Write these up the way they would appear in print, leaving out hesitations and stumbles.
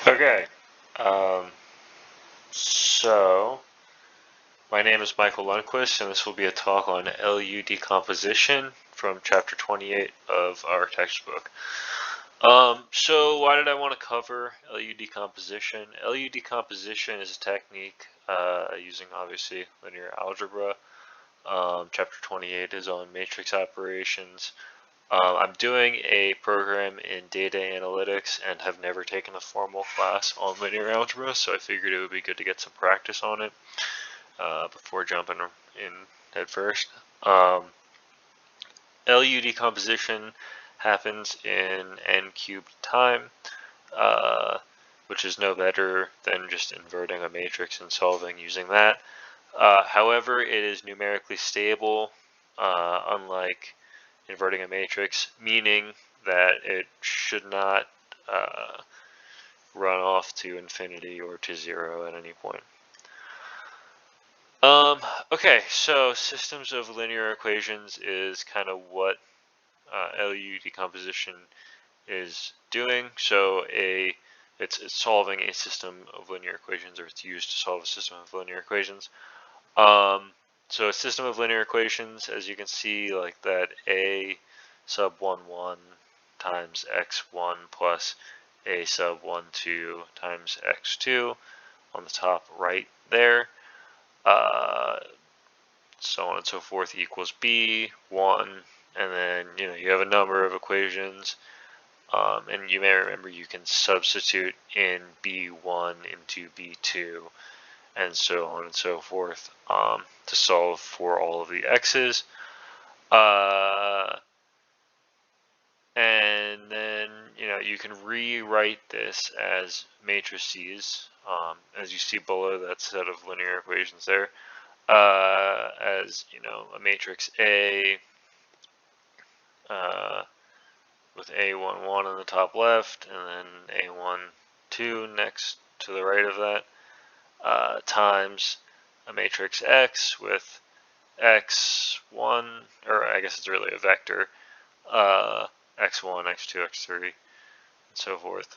Okay, um, so my name is Michael Lundquist, and this will be a talk on LU decomposition from chapter 28 of our textbook. So why did I want to cover LU decomposition? LU decomposition is a technique using obviously linear algebra. Chapter 28 is on matrix operations. I'm doing a program in data analytics and have never taken a formal class on linear algebra, so I figured it would be good to get some practice on it before jumping in head first. LU decomposition happens in n cubed time, which is no better than just inverting a matrix and solving using that. However, it is numerically stable, unlike inverting a matrix, meaning that it should not run off to infinity or to zero at any point. Okay, so systems of linear equations is kind of what LU decomposition is doing. So it's solving a system of linear equations, or it's used to solve a system of linear equations. So a system of linear equations, as you can see, like that a sub 1, 1 times x1 plus a sub 1, 2 times x2 on the top right there, so on and so forth equals b1, and then you have a number of equations, and you may remember you can substitute in b1 into b2 and so on and so forth to solve for all of the x's. And then you can rewrite this as matrices, as you see below that set of linear equations there, as a matrix A with A1, 1 on the top left, and then A1, 2 next to the right of that, times a matrix X with x1, or I guess it's really a vector, x1, x2, x3, and so forth.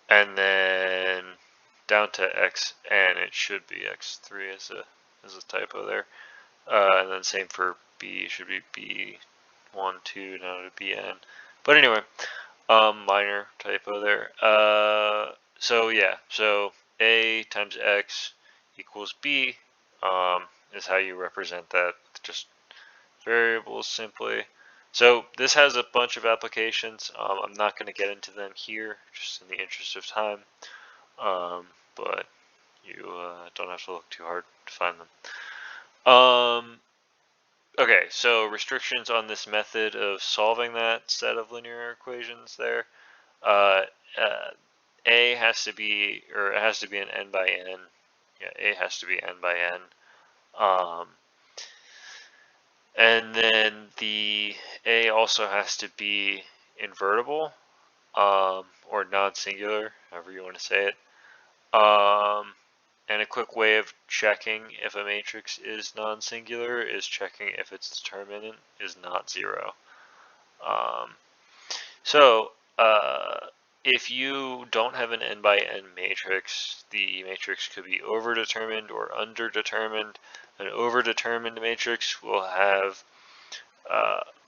And then down to xn, it should be x3 as a typo there. And then same for b, it should be b1, 2 down to bn. But anyway, minor typo there. So yeah, so a times x equals b is how you represent that, just variables simply. So this has a bunch of applications. I'm not going to get into them here, just in the interest of time, but you don't have to look too hard to find them. Okay, so restrictions on this method of solving that set of linear equations there. A has to be, or it has to be an n by n. Yeah, A has to be n by n. And then the A also has to be invertible, or non-singular, however you want to say it. And a quick way of checking if a matrix is non-singular is checking if its determinant is not 0. If you don't have an n by n matrix, the matrix could be overdetermined or underdetermined. An overdetermined matrix will have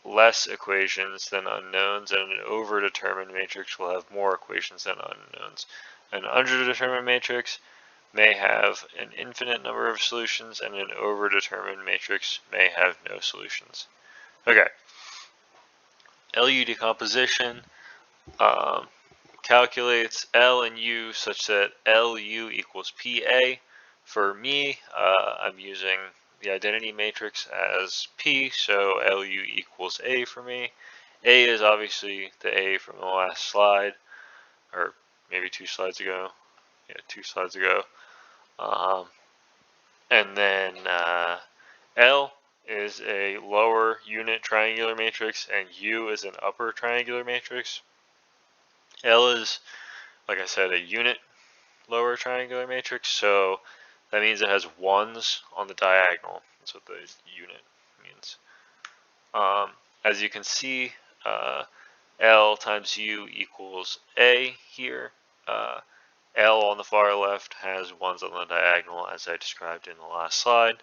less equations than unknowns, and an overdetermined matrix will have more equations than unknowns. An underdetermined matrix may have an infinite number of solutions, and an overdetermined matrix may have no solutions. Okay. LU decomposition calculates L and U such that LU equals PA. For me, I'm using the identity matrix as P, so LU equals A for me. A is obviously the A from the last slide, or maybe 2 slides ago. Yeah, 2 slides ago. And then L is a lower unit triangular matrix, and U is an upper triangular matrix. L is, like I said, a unit lower triangular matrix, so that means it has 1s on the diagonal. That's what the unit means. As you can see, L times U equals A here. L on the far left has 1s on the diagonal, as I described in the last slide.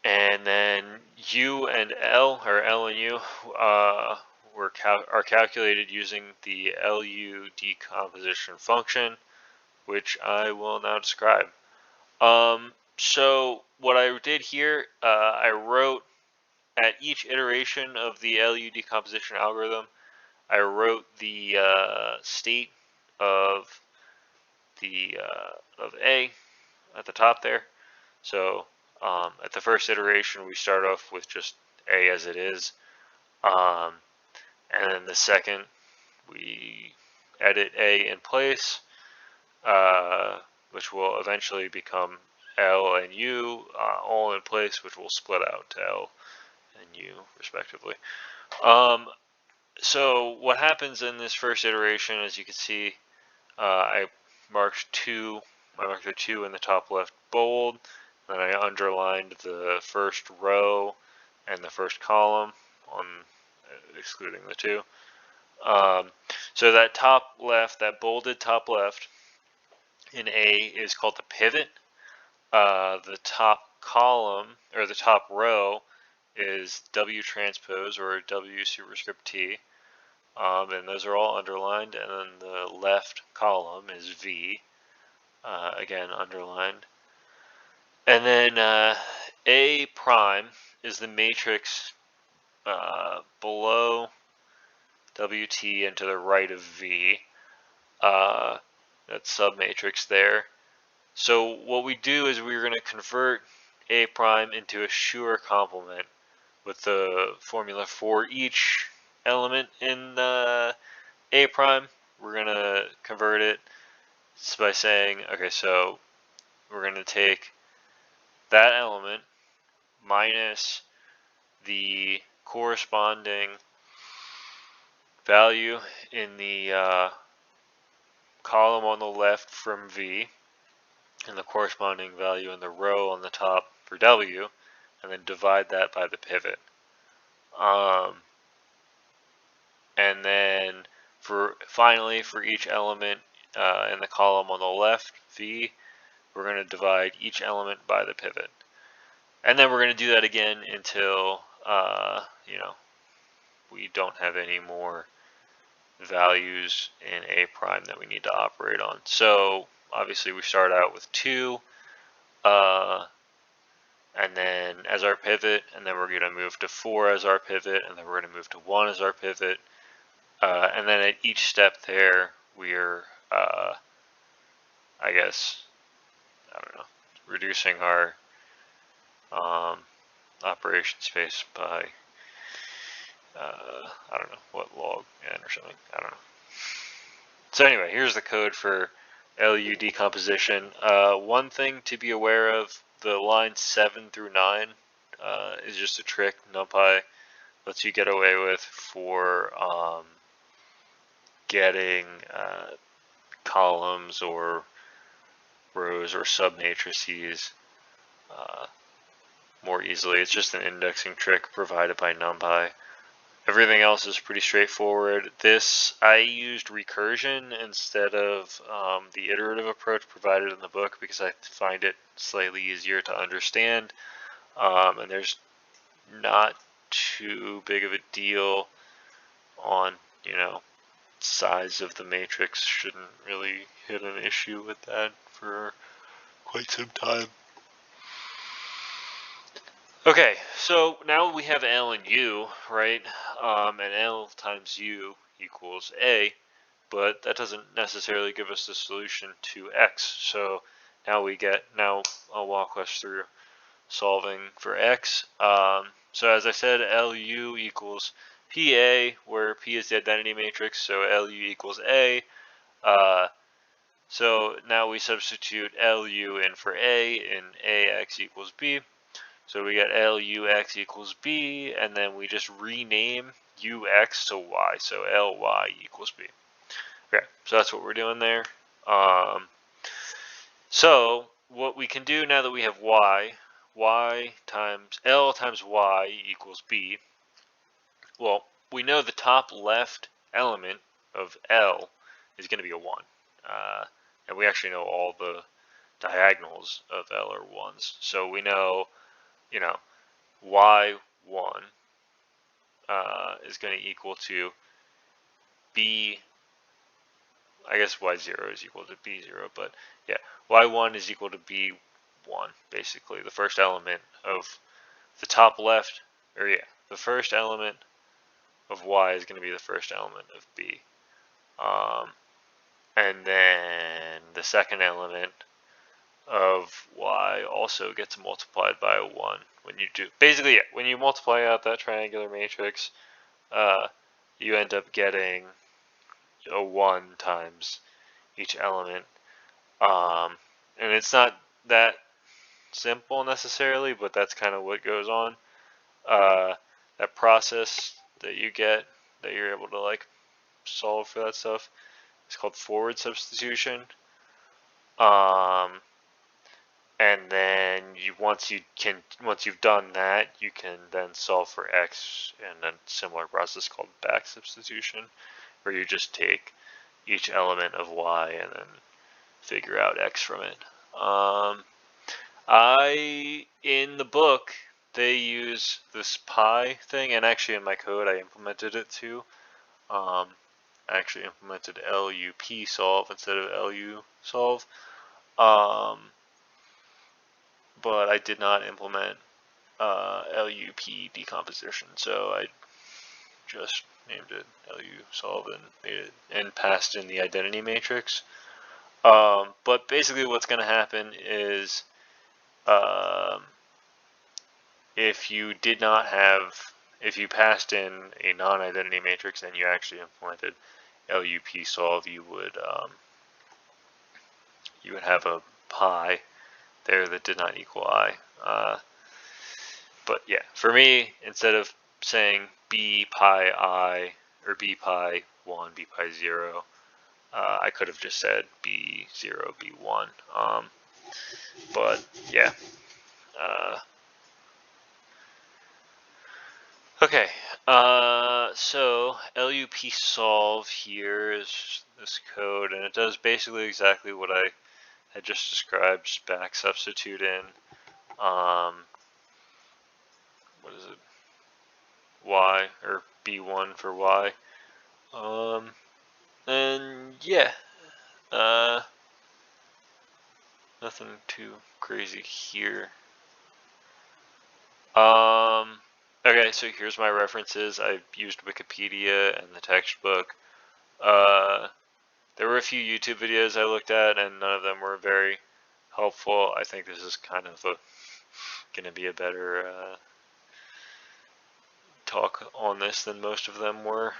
And then U and L, or L and U, are calculated using the Lu decomposition function, which I will now describe. So what I did here, I wrote at each iteration of the Lu decomposition algorithm, I wrote the state of A at the top there. So at the first iteration, we start off with just A as it is. And then the second, we edit A in place, which will eventually become L and U all in place, which will split out to L and U respectively. So what happens in this first iteration, as you can see, I marked the 2 in the top left bold, then I underlined the first row and the first column, on excluding the 2. So that top left, that bolded top left in A is called the pivot. The top column, or the top row, is W transpose, or W superscript T. And those are all underlined, and then the left column is V, again underlined. And then A prime is the matrix below WT and to the right of V. That submatrix there. So what we do is we're going to convert A prime into a Schur complement with the formula for each element in A prime. We're going to convert it by saying, okay, so we're going to take that element minus the corresponding value in the column on the left from V, and the corresponding value in the row on the top for W, and then divide that by the pivot. And then finally for each element in the column on the left, V, we're going to divide each element by the pivot. And then we're going to do that again until we don't have any more values in A prime that we need to operate on. So obviously we start out with 2 and then as our pivot, and then we're going to move to 4 as our pivot, and then we're going to move to 1 as our pivot. And then at each step there, we're, reducing our operation space by, log n or something. I don't know. So anyway, here's the code for LU decomposition. One thing to be aware of, the lines 7 through 9 is just a trick NumPy lets you get away with for getting columns or rows or submatrices more easily. It's just an indexing trick provided by NumPy. Everything else is pretty straightforward. This, I used recursion instead of the iterative approach provided in the book because I find it slightly easier to understand. And there's not too big of a deal on, size of the matrix. Shouldn't really hit an issue with that for quite some time. Okay, so now we have L and U, right? And L times U equals A, but that doesn't necessarily give us the solution to X. So now I'll walk us through solving for X. So as I said, LU equals PA, where P is the identity matrix, so LU equals A. So now we substitute LU in for A in AX equals B. So we get LUX equals B, and then we just rename UX to Y, so LY equals B. Okay, so that's what we're doing there. So what we can do now that we have Y, y times L times y equals B. Well, we know the top left element of L is going to be a 1. And we actually know all the diagonals of L are 1s. So we know, y1 is going to equal to B, I guess y0 is equal to B0, but yeah, y1 is equal to B1, basically. The first element of the top left, the first element of y is going to be the first element of B. And then the second element of y also gets multiplied by a 1. When you do, basically, when you multiply out that triangular matrix, you end up getting a 1 times each element. And it's not that simple necessarily, but that's kind of what goes on. That process that you get, that you're able to like solve for that stuff, it's called forward substitution. And then once you've done that, you can then solve for x in a similar process called back substitution, where you just take each element of y and then figure out x from it. In the book, they use this pi thing, and actually in my code I implemented it too. I actually implemented LUP solve instead of LU solve. But I did not implement LUP decomposition, so I just named it LU solve and made it and passed in the identity matrix. But basically, what's going to happen is if you passed in a non-identity matrix and you actually implemented LUP solve, you would have a pi there that did not equal I. But yeah, for me, instead of saying B pi I or B pi 1, B pi 0, I could have just said B0, B1. But yeah. Okay, so LUP solve here is this code, and it does basically exactly what I had just described. Just back substitute in, what is it? Y, or B1 for Y. And yeah, nothing too crazy here. Okay, so here's my references. I used Wikipedia and the textbook. There were a few YouTube videos I looked at, and none of them were very helpful. I think this is kind of going to be a better talk on this than most of them were.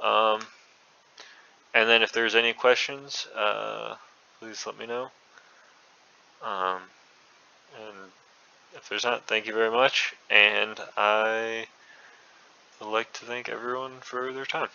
And then if there's any questions, please let me know. And if there's not, thank you very much. And I would like to thank everyone for their time.